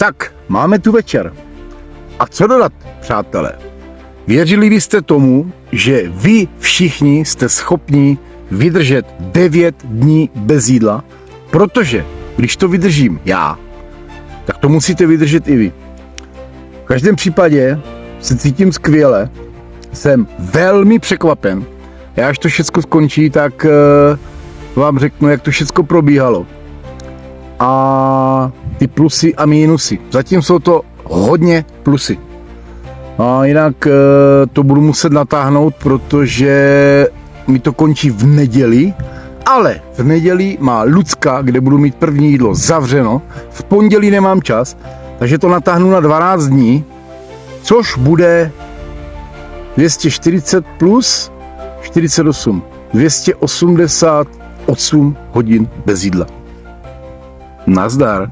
Tak, máme tu večer. A co dodat, přátelé? Věřili byste tomu, že vy všichni jste schopni vydržet 9 dní bez jídla? Protože když to vydržím já, tak to musíte vydržet i vy. V každém případě se cítím skvěle, jsem velmi překvapen. Já až to všechno skončí, tak vám řeknu, jak to všechno probíhalo. A ty plusy a mínusy. Zatím jsou to hodně plusy. A jinak to budu muset natáhnout, protože mi to končí v neděli, ale v neděli má Lucka, kde budu mít první jídlo, zavřeno. V pondělí nemám čas, takže to natáhnu na 12 dní, což bude 240 plus 48. 288 hodin bez jídla. Nazdar.